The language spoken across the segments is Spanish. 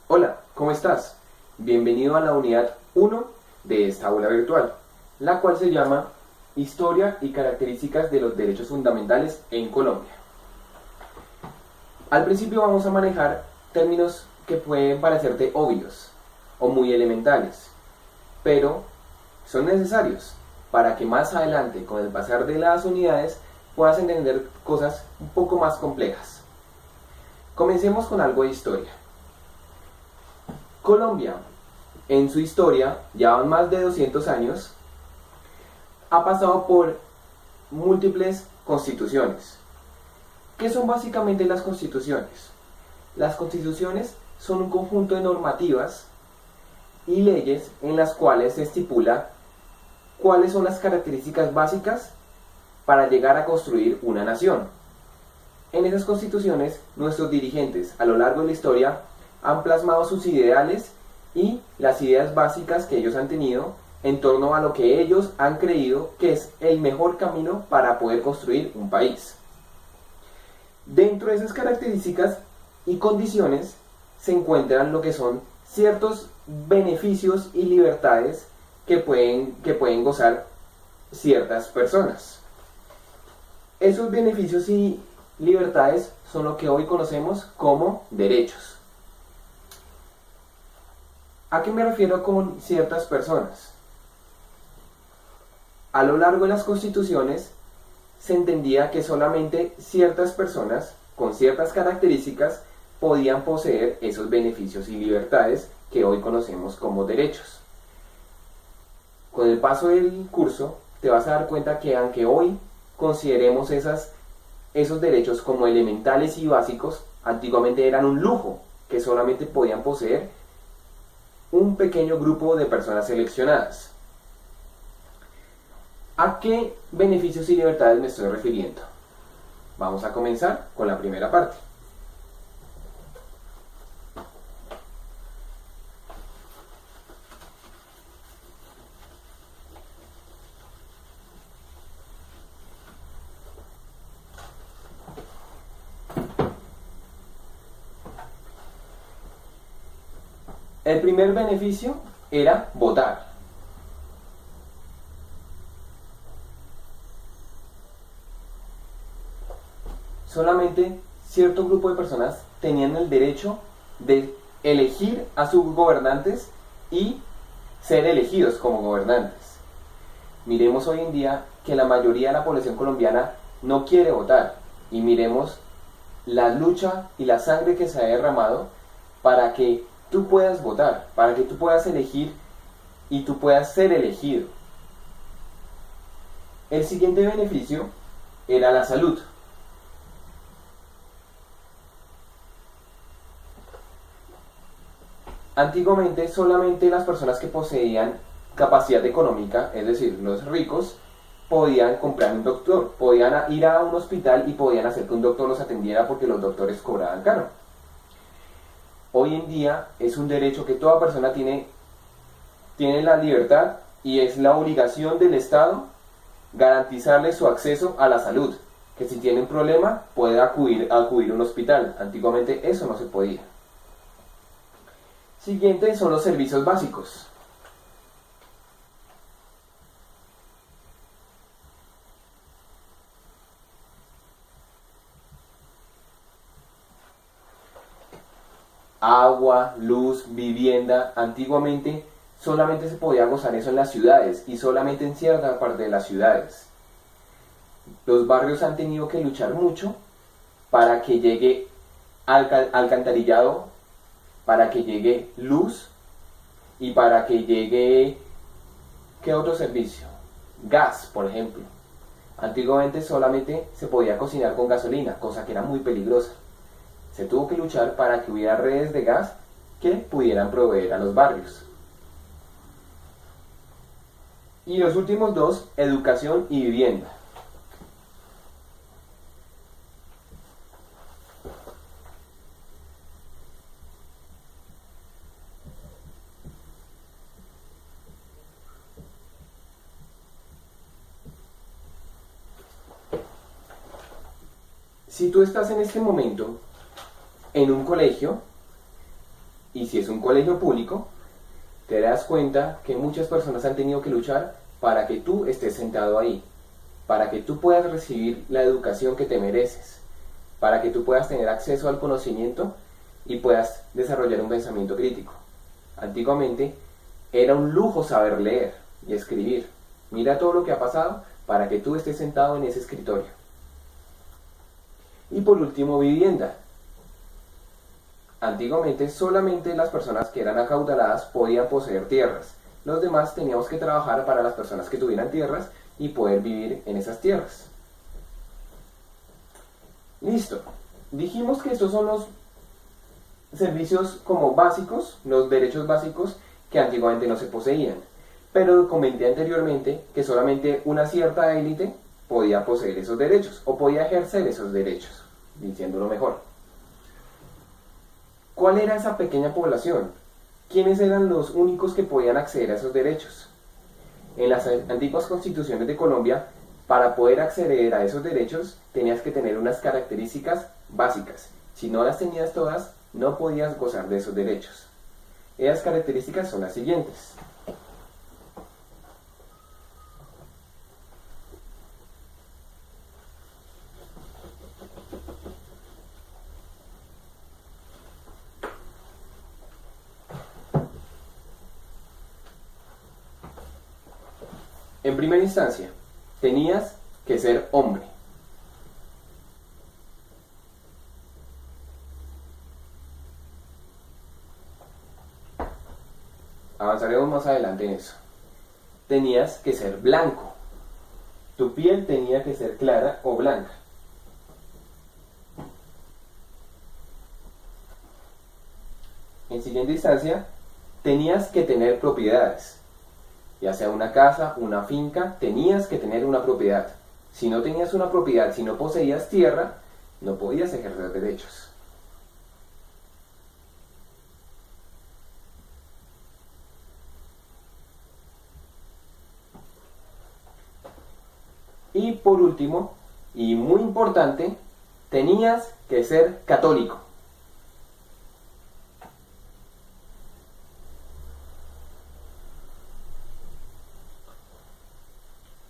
Hola, ¿cómo estás? Bienvenido a la unidad 1 de esta aula virtual, la cual se llama Historia y características de los derechos fundamentales en Colombia. Al principio vamos a manejar términos que pueden parecerte obvios o muy elementales, pero son necesarios para que más adelante, con el pasar de las unidades, puedas entender cosas un poco más complejas. Comencemos con algo de historia. Colombia, en su historia, ya van más de 200 años, ha pasado por múltiples constituciones. ¿Qué son básicamente las constituciones? Las constituciones son un conjunto de normativas y leyes en las cuales se estipula cuáles son las características básicas para llegar a construir una nación. En esas constituciones, nuestros dirigentes a lo largo de la historia han plasmado sus ideales y las ideas básicas que ellos han tenido en torno a lo que ellos han creído que es el mejor camino para poder construir un país. Dentro de esas características y condiciones se encuentran lo que son ciertos beneficios y libertades que pueden gozar ciertas personas. Esos beneficios y libertades son lo que hoy conocemos como derechos. ¿A qué me refiero con ciertas personas? A lo largo de las constituciones se entendía que solamente ciertas personas con ciertas características podían poseer esos beneficios y libertades que hoy conocemos como derechos. Con el paso del curso te vas a dar cuenta que aunque hoy consideremos esos derechos como elementales y básicos, antiguamente eran un lujo que solamente podían poseer un pequeño grupo de personas seleccionadas. ¿A qué beneficios y libertades me estoy refiriendo? Vamos a comenzar con la primera parte. El primer beneficio era votar. Solamente cierto grupo de personas tenían el derecho de elegir a sus gobernantes y ser elegidos como gobernantes. Miremos hoy en día que la mayoría de la población colombiana no quiere votar, y miremos la lucha y la sangre que se ha derramado para que tú puedas votar, para que tú puedas elegir y tú puedas ser elegido. El siguiente beneficio era la salud. Antiguamente solamente las personas que poseían capacidad económica, es decir, los ricos, podían comprar un doctor, podían ir a un hospital y podían hacer que un doctor los atendiera porque los doctores cobraban caro. Hoy en día es un derecho que toda persona tiene la libertad, y es la obligación del Estado garantizarle su acceso a la salud, que si tiene un problema puede acudir a un hospital. Antiguamente eso no se podía. Siguiente son los servicios básicos. Agua, luz, vivienda. Antiguamente solamente se podía gozar eso en las ciudades y solamente en cierta parte de las ciudades. Los barrios han tenido que luchar mucho para que llegue alcantarillado, para que llegue luz y para que llegue, ¿qué otro servicio? Gas, por ejemplo. Antiguamente solamente se podía cocinar con gasolina, cosa que era muy peligrosa. Se tuvo que luchar para que hubiera redes de gas que pudieran proveer a los barrios. Y los últimos dos, educación y vivienda. Si tú estás en este momento en un colegio, y si es un colegio público, te das cuenta que muchas personas han tenido que luchar para que tú estés sentado ahí, para que tú puedas recibir la educación que te mereces, para que tú puedas tener acceso al conocimiento y puedas desarrollar un pensamiento crítico. Antiguamente era un lujo saber leer y escribir. Mira todo lo que ha pasado para que tú estés sentado en ese escritorio. Y por último, vivienda. Antiguamente solamente las personas que eran acaudaladas podían poseer tierras. Los demás teníamos que trabajar para las personas que tuvieran tierras y poder vivir en esas tierras. Listo. Dijimos que estos son los servicios como básicos, los derechos básicos que antiguamente no se poseían. Pero comenté anteriormente que solamente una cierta élite podía poseer esos derechos o podía ejercer esos derechos, diciéndolo mejor. ¿Cuál era esa pequeña población? ¿Quiénes eran los únicos que podían acceder a esos derechos? En las antiguas constituciones de Colombia, para poder acceder a esos derechos, tenías que tener unas características básicas. Si no las tenías todas, no podías gozar de esos derechos. Esas características son las siguientes. En primera instancia, tenías que ser hombre. Avanzaremos más adelante en eso. Tenías que ser blanco. Tu piel tenía que ser clara o blanca. En siguiente instancia, tenías que tener propiedades. Ya sea una casa, una finca, tenías que tener una propiedad. Si no tenías una propiedad, si no poseías tierra, no podías ejercer derechos. Y por último, y muy importante, tenías que ser católico.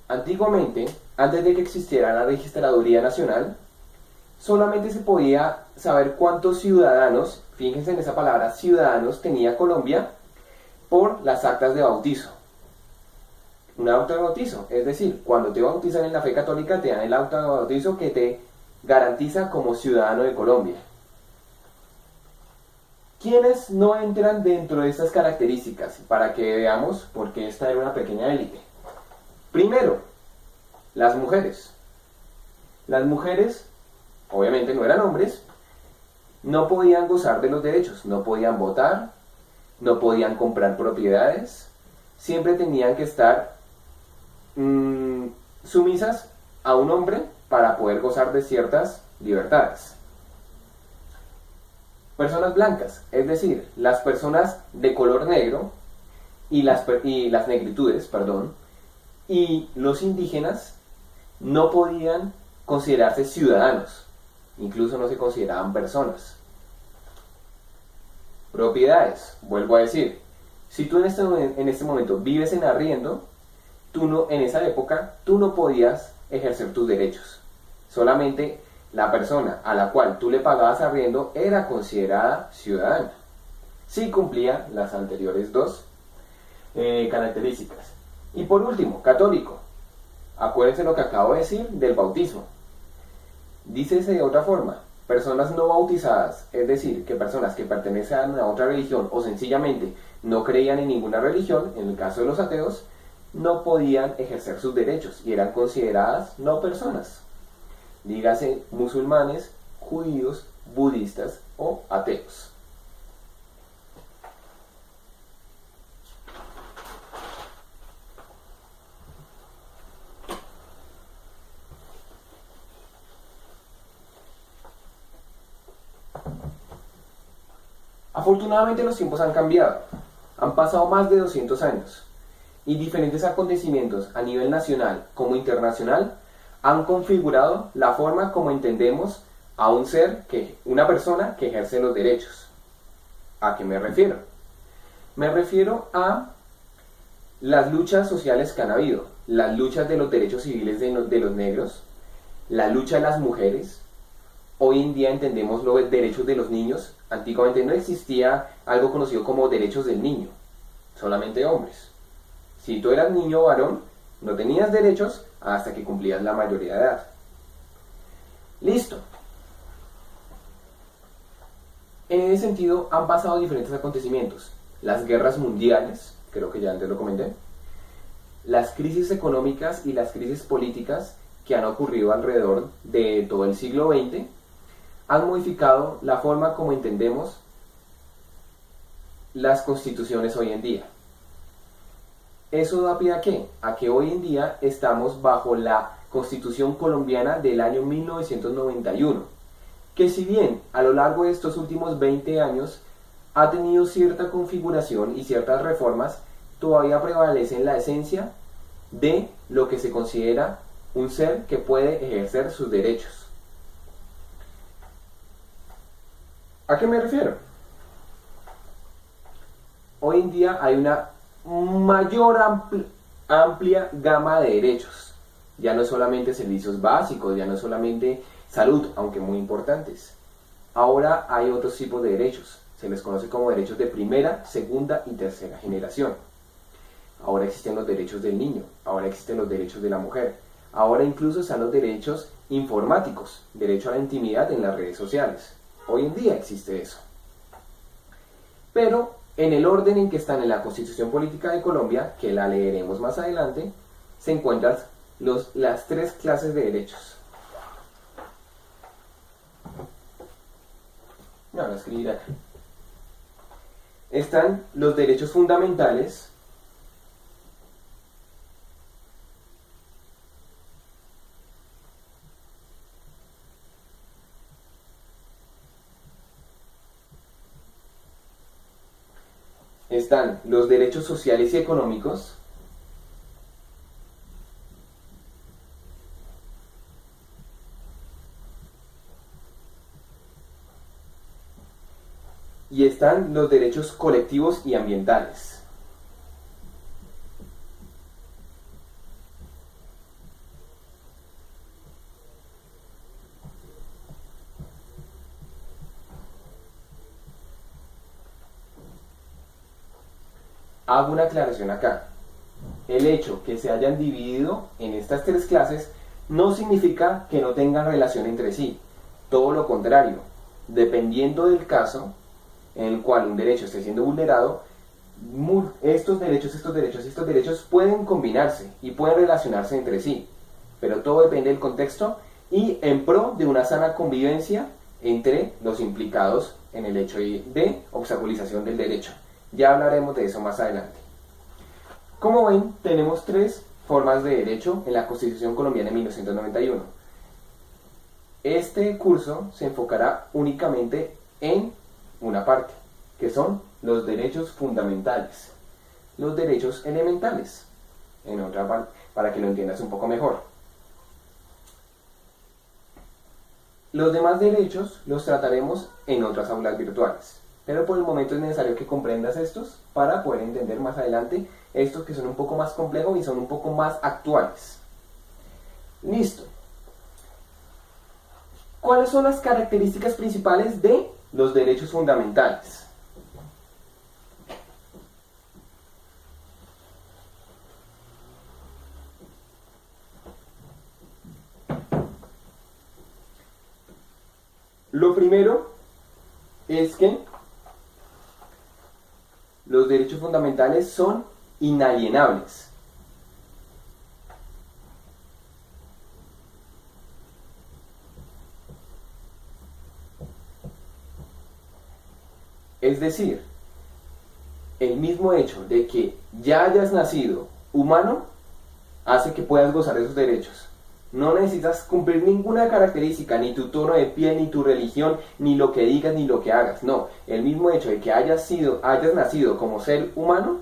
Antiguamente, antes de que existiera la Registraduría Nacional, solamente se podía saber cuántos ciudadanos, fíjense en esa palabra, ciudadanos tenía Colombia por las actas de bautizo. Un acta de bautizo, es decir, cuando te bautizan en la fe católica te dan el acta de bautizo que te garantiza como ciudadano de Colombia. ¿Quiénes no entran dentro de estas características? Para que veamos por qué esta era una pequeña élite. Primero, las mujeres. Las mujeres, obviamente no eran hombres, no podían gozar de los derechos, no podían votar, no podían comprar propiedades, siempre tenían que estar sumisas a un hombre para poder gozar de ciertas libertades. Personas blancas, es decir, las personas de color negro y las negritudes, y los indígenas no podían considerarse ciudadanos, incluso no se consideraban personas. Propiedades, vuelvo a decir, si tú en este momento vives en arriendo, en esa época tú no podías ejercer tus derechos. Solamente la persona a la cual tú le pagabas arriendo era considerada ciudadana, si cumplía las anteriores dos características. Y por último, católico. Acuérdense lo que acabo de decir del bautismo. Dícese de otra forma, personas no bautizadas, es decir, que personas que pertenecían a otra religión o sencillamente no creían en ninguna religión, en el caso de los ateos, no podían ejercer sus derechos y eran consideradas no personas. Dígase musulmanes, judíos, budistas o ateos. Afortunadamente los tiempos han cambiado, han pasado más de 200 años y diferentes acontecimientos a nivel nacional como internacional han configurado la forma como entendemos a una persona que ejerce los derechos. ¿A qué me refiero? Me refiero a las luchas sociales que han habido, las luchas de los derechos civiles de los negros, la lucha de las mujeres. Hoy en día entendemos los derechos de los niños. Antiguamente no existía algo conocido como derechos del niño, solamente hombres. Si tú eras niño o varón, no tenías derechos hasta que cumplías la mayoría de edad. Listo. En ese sentido han pasado diferentes acontecimientos. Las guerras mundiales, creo que ya antes lo comenté, las crisis económicas y las crisis políticas que han ocurrido alrededor de todo el siglo XX han modificado la forma como entendemos las constituciones hoy en día. ¿Eso da pie a qué? A que hoy en día estamos bajo la Constitución colombiana del año 1991, que si bien a lo largo de estos últimos 20 años ha tenido cierta configuración y ciertas reformas, todavía prevalece en la esencia de lo que se considera un ser que puede ejercer sus derechos. ¿A qué me refiero? Hoy en día hay una mayor amplia gama de derechos. Ya no es solamente servicios básicos, ya no es solamente salud, aunque muy importantes. Ahora hay otros tipos de derechos. Se les conoce como derechos de primera, segunda y tercera generación. Ahora existen los derechos del niño, ahora existen los derechos de la mujer. Ahora incluso están los derechos informáticos, derecho a la intimidad en las redes sociales. Hoy en día existe eso. Pero en el orden en que están en la Constitución Política de Colombia, que la leeremos más adelante, se encuentran las tres clases de derechos. No, voy a escribir acá. Están los derechos fundamentales, están los derechos sociales y económicos, y están los derechos colectivos y ambientales. Hago una aclaración acá. El hecho que se hayan dividido en estas tres clases no significa que no tengan relación entre sí. Todo lo contrario. Dependiendo del caso en el cual un derecho esté siendo vulnerado, estos derechos pueden combinarse y pueden relacionarse entre sí. Pero todo depende del contexto y en pro de una sana convivencia entre los implicados en el hecho de obstaculización del derecho. Ya hablaremos de eso más adelante. Como ven, tenemos tres formas de derecho en la Constitución colombiana de 1991. Este curso se enfocará únicamente en una parte, que son los derechos fundamentales, los derechos elementales, en otra parte, para que lo entiendas un poco mejor. Los demás derechos los trataremos en otras aulas virtuales. Pero por el momento es necesario que comprendas estos para poder entender más adelante estos que son un poco más complejos y son un poco más actuales. Listo. ¿Cuáles son las características principales de los derechos fundamentales? Lo primero es que los derechos fundamentales son inalienables. Es decir, el mismo hecho de que ya hayas nacido humano hace que puedas gozar de esos derechos. No necesitas cumplir ninguna característica, ni tu tono de piel, ni tu religión, ni lo que digas, ni lo que hagas. No, el mismo hecho de que hayas nacido como ser humano,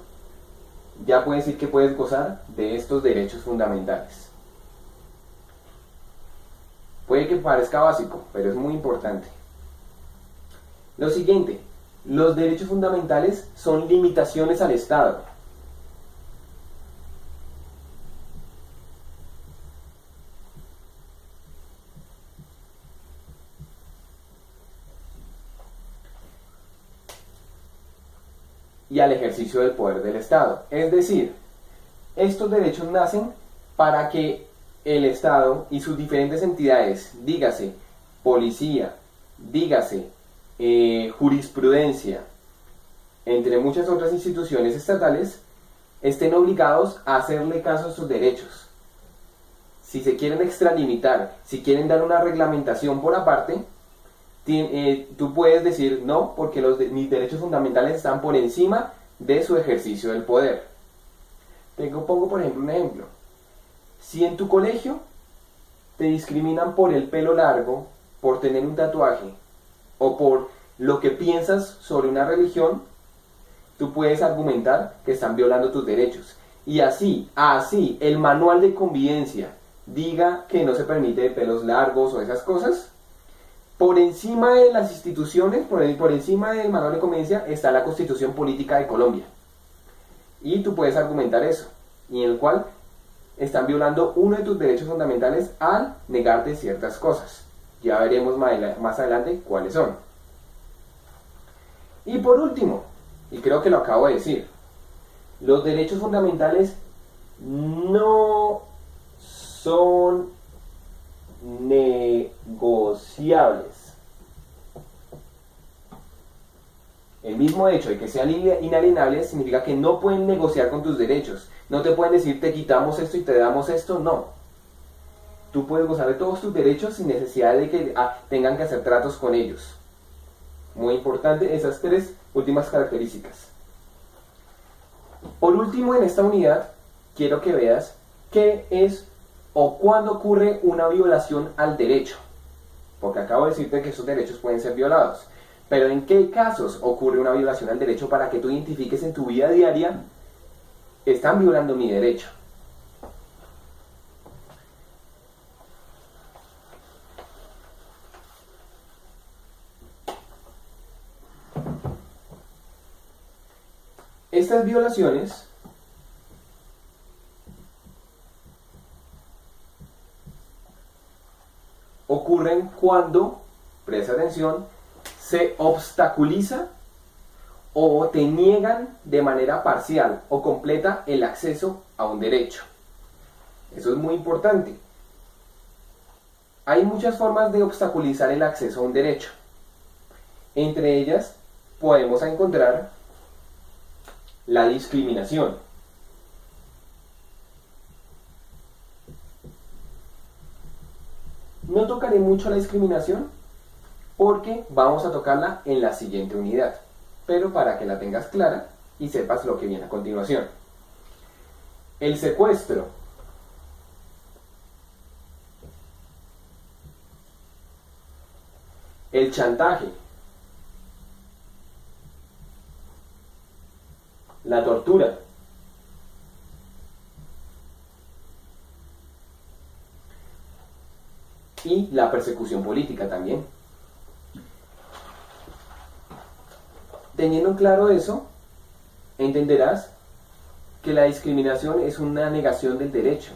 ya puedes decir que puedes gozar de estos derechos fundamentales. Puede que parezca básico, pero es muy importante. Lo siguiente, Los derechos fundamentales son limitaciones al Estado. Y al ejercicio del poder del Estado. Es decir, estos derechos nacen para que el Estado y sus diferentes entidades, dígase policía, dígase jurisprudencia, entre muchas otras instituciones estatales, estén obligados a hacerle caso a sus derechos. Si se quieren extralimitar, si quieren dar una reglamentación por aparte, tú puedes decir no, porque mis derechos fundamentales están por encima de su ejercicio del poder. Pongo por ejemplo un ejemplo. Si en tu colegio te discriminan por el pelo largo, por tener un tatuaje o por lo que piensas sobre una religión, tú puedes argumentar que están violando tus derechos. Y así el manual de convivencia diga que no se permite pelos largos o esas cosas, por encima de las instituciones, por encima del manual de convivencia, está la Constitución Política de Colombia. Y tú puedes argumentar eso, y en el cual están violando uno de tus derechos fundamentales al negarte ciertas cosas. Ya veremos más adelante cuáles son. Y por último, y creo que lo acabo de decir, los derechos fundamentales no son negociables. El mismo hecho de que sean inalienables significa que no pueden negociar con tus derechos. No te pueden decir te quitamos esto y te damos esto, no. Tú puedes gozar de todos tus derechos sin necesidad de que tengan que hacer tratos con ellos. Muy importante esas tres últimas características. Por último, en esta unidad quiero que veas qué es o cuándo ocurre una violación al derecho. Porque acabo de decirte que esos derechos pueden ser violados. Pero ¿en qué casos ocurre una violación al derecho para que tú identifiques en tu vida diaria están violando mi derecho? Estas violaciones ocurren cuando, presta atención, se obstaculiza o te niegan de manera parcial o completa el acceso a un derecho. Eso es muy importante. Hay muchas formas de obstaculizar el acceso a un derecho. Entre ellas podemos encontrar la discriminación. No tocaré mucho la discriminación porque vamos a tocarla en la siguiente unidad, pero para que la tengas clara y sepas lo que viene a continuación. El secuestro. El chantaje. La tortura. Y la persecución política también. Teniendo claro eso, entenderás que la discriminación es una negación del derecho,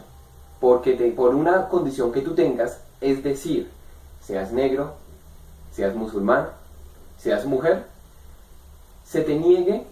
porque por una condición que tú tengas, es decir, seas negro, seas musulmán, seas mujer, se te niegue